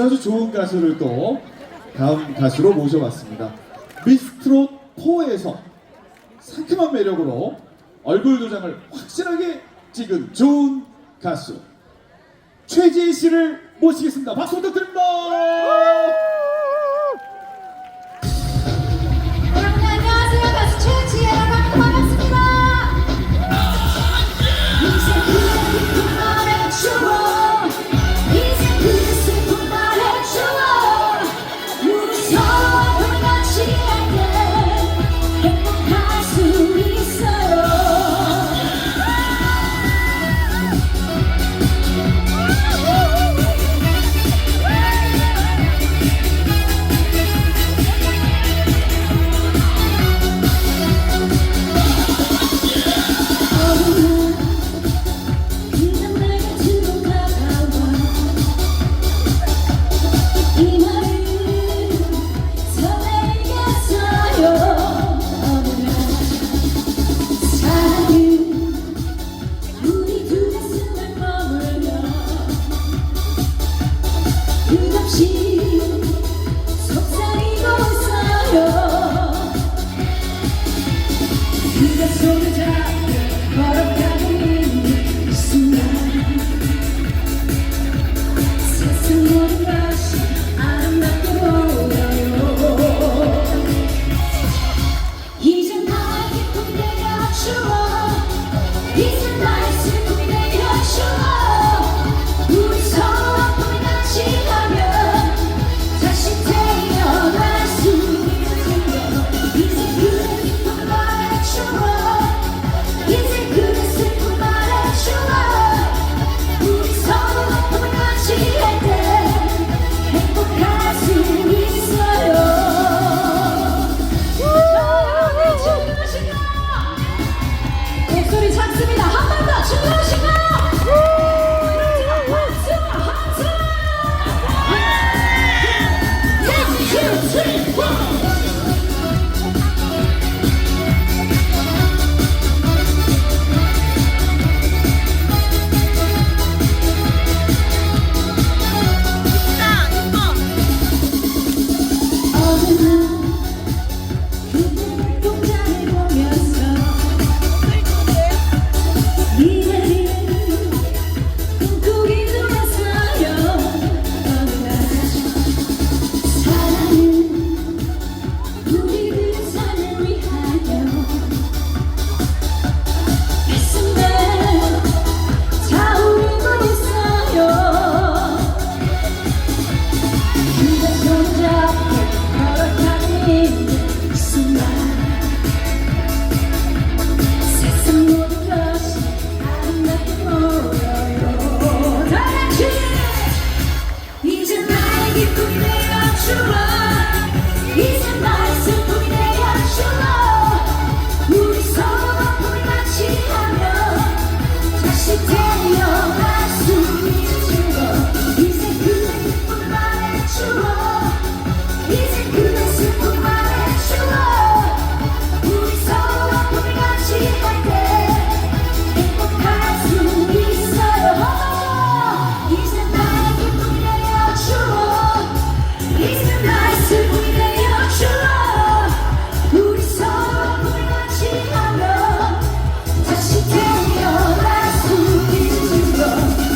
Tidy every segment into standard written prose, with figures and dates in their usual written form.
아주 좋은 가수를 또 다음 가수로 모셔봤습니다. 미스트롯 4에서 상큼한 매력으로 얼굴 도장을 확실하게 찍은 좋은 가수 최지희 씨를 모시겠습니다. 박수 부탁드립니다. 여러분 안녕하세요. 가수 최지혜라고 합니다. 반갑습니다.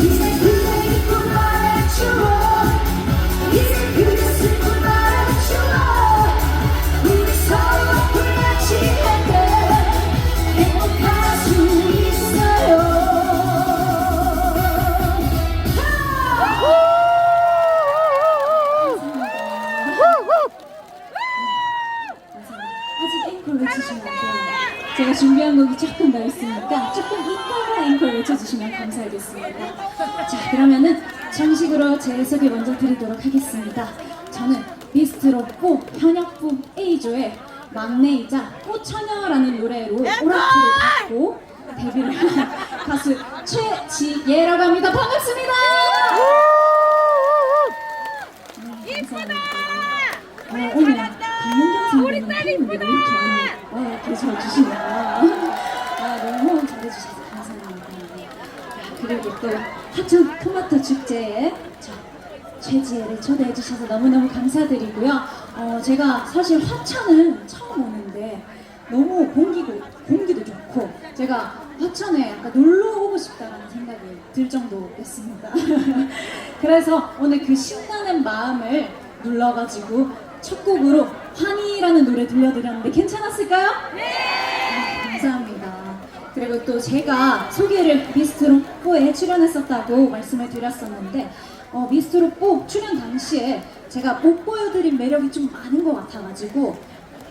인생 그래 깊은 말에 추워 인생 그래 슬픈 말에 추워 우리 서로 같이 할 때 행복할 수 있어요. 제가 준비한 곡이 조금 더 있으니까 조금 이따가 앵콜 외쳐주시면 감사하겠습니다. 자, 그러면은 정식으로 제 소개 먼저 드리도록 하겠습니다. 저는 미스트롯 4 현역부 A조의 막내이자 꽃처녀라는 노래로 오락기를 받고 데뷔를 한 가수 최지예라고 합니다. 반갑습니다. 감사합니다. 오늘 강민경 선배님 팬인데 왜 이렇게 계셔주시네요. 너무 잘해주셔서 감사합니다. 그리고 또 하천 토마토 축제에 최지혜를 초대해 주셔서 너무너무 감사드리고요. 제가 사실 화천은 처음 오는데 너무 공기도 좋고 제가 화천에 약간 놀러 오고 싶다는 생각이 들 정도였습니다. 그래서 오늘 그 신나는 마음을 눌러가지고 첫 곡으로 환희라는 노래 들려드렸는데 괜찮았을까요? 네! 감사합니다. 그리고 또 제가 소개를 미스트롯4에 출연했었다고 말씀을 드렸었는데 미스트롯4 출연 당시에 제가 못 보여드린 매력이 좀 많은 것 같아가지고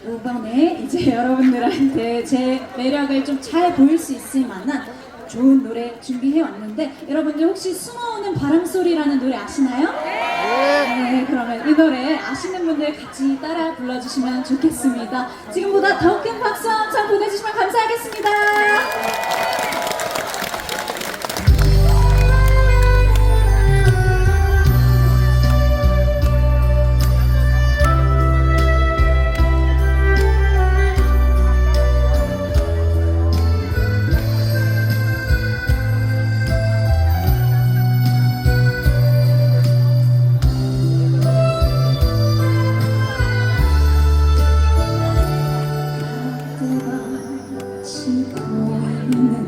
이번에 이제 여러분들한테 제 매력을 좀 잘 보일 수 있을 만한 좋은 노래 준비해 왔는데 여러분들 혹시 숨어오는 바람소리라는 노래 아시나요? 네, 그러면 이 노래 아시는 분들 같이 따라 불러주시면 좋겠습니다. 지금보다 더 큰 박수 한번 보내주시면 감사하겠습니다. 꽃이 보이는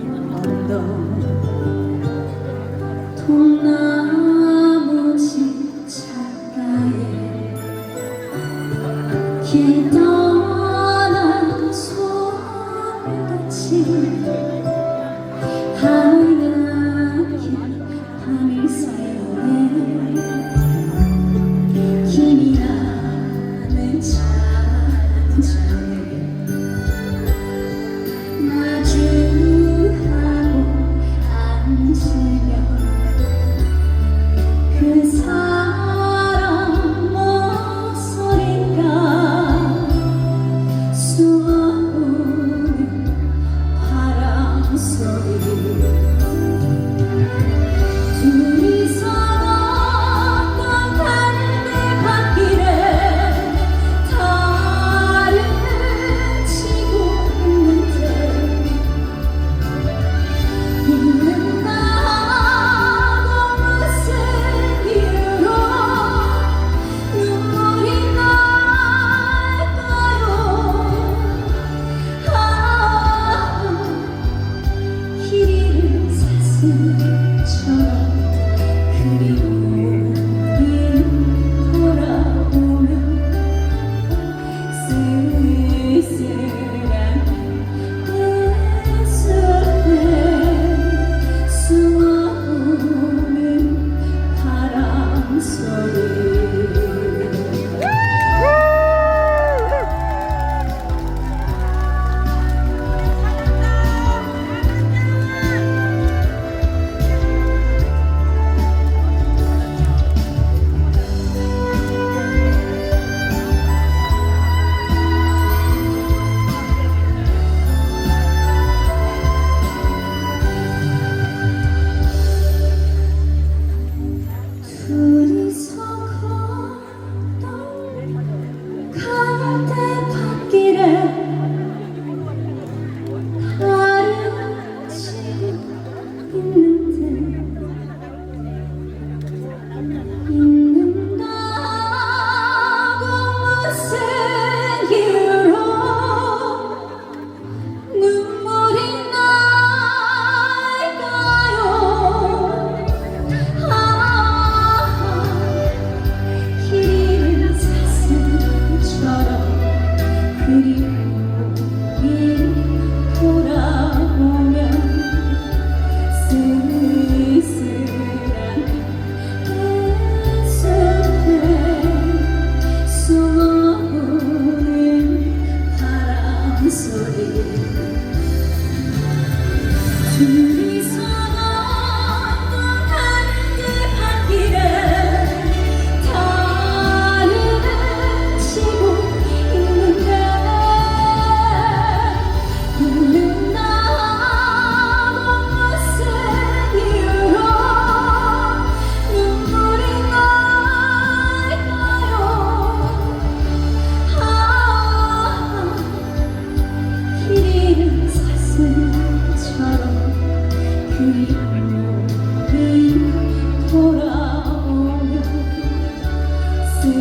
쓸쓸한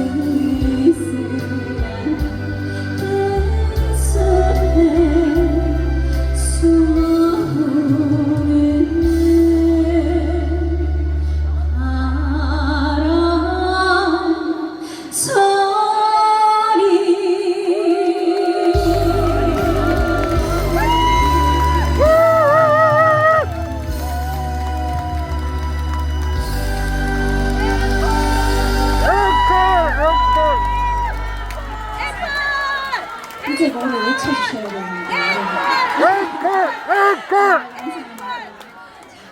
뱃속에 숨어오는 바람 소리. 이제 뭐를 외쳐주셔야 되는데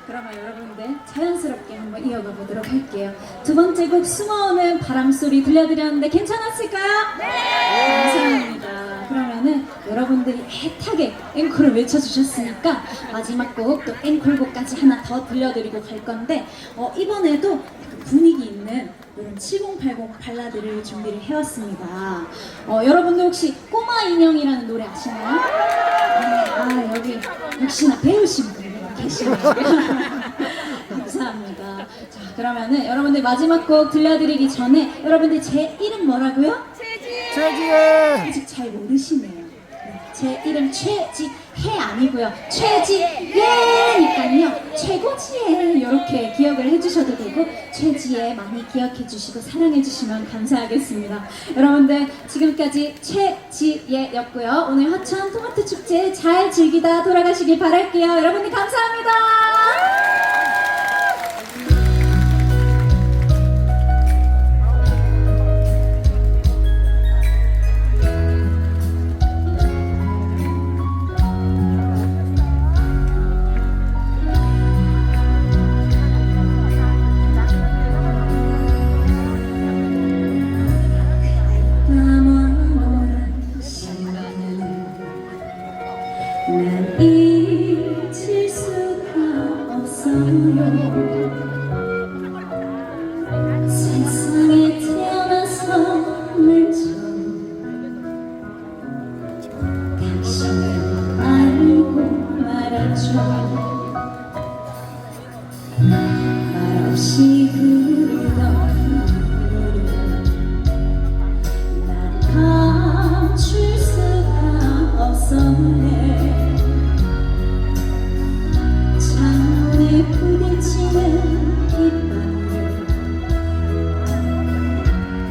그러면 여러분들 자연스럽게 한번 이어가 보도록 할게요. 두 번째 곡 숨어오는 바람소리 들려드렸는데 괜찮았을까요? 네! 감사합니다. 그러면은 여러분들이 애타게 앵콜을 외쳐주셨으니까 마지막 곡 또 앵콜곡까지 하나 더 들려드리고 갈 건데 이번에도 약간 분위기 있는 이런 7080 발라드를 준비를 해왔습니다. 여러분들 혹시 꼬마 인형이라는 노래 아시나요? 네, 여기 역시나 배우신 분이 계시네요. 감사합니다. 자, 그러면은 여러분들 마지막 곡 들려드리기 전에 여러분들 제 이름 뭐라고요? 최지혜. 아직 잘 모르시네요. 네, 제 이름 최지혜 아니고요. 최지혜니까요. 최고지혜 이렇게 기억을 해주셔도 되고 최지혜 많이 기억해 주시고 사랑해 주시면 감사하겠습니다. 여러분들 지금까지 최지혜였고요. 오늘 화천 토마토 축제 잘 즐기다 돌아가시길 바랄게요. 여러분들 감사합니다. 난 잊을 수가 없어요. 세상에 태어나서 당신을 알고 말았죠. 말없이 흐르던 눈물을 난 감출 수가 없었네. 창문에 부딪히는 빗방울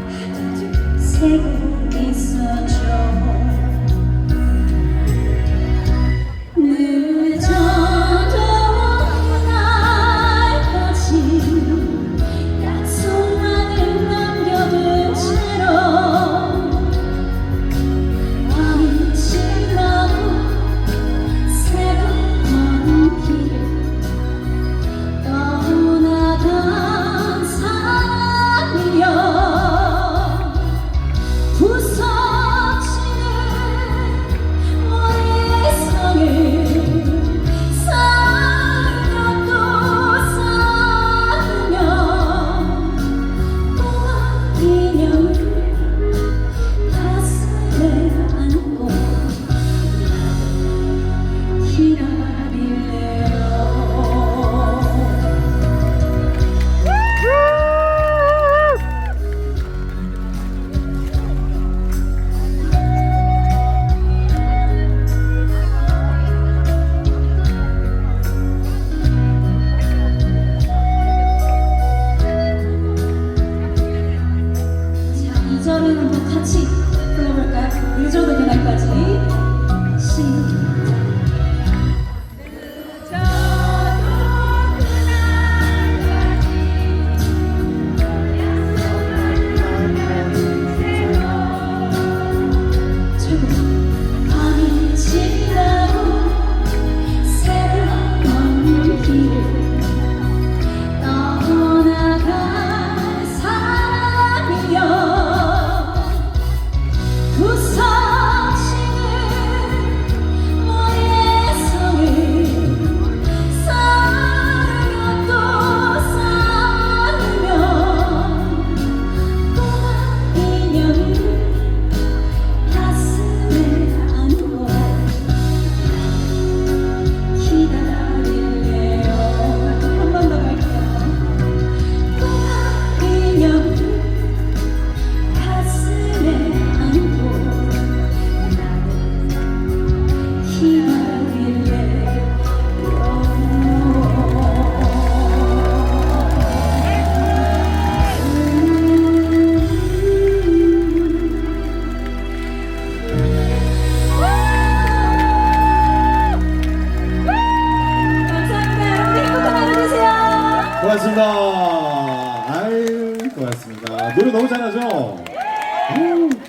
하나 둘 세고 있었죠. 늦어도 그날까지 약속만을 남겨둔 채로 밤이 지나고 새로운 길을 떠나간 사람이여 부서지는 머리성을 쌓으며 또 쌓으며 또한 인형을 가슴에 안고 기다릴래요. 자, 2절은 한번 같이 불러볼까요? 늦어도 그날까지 시작. 최고. 밤이 지나고 새로운 길을 떠나갈 사람이여 부서지는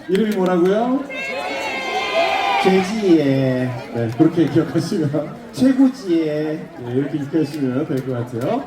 이름이 뭐라고요? 돼지의 네, 그렇게 기억하시면 최고지의 네, 이렇게 기억하시면 될 것 같아요.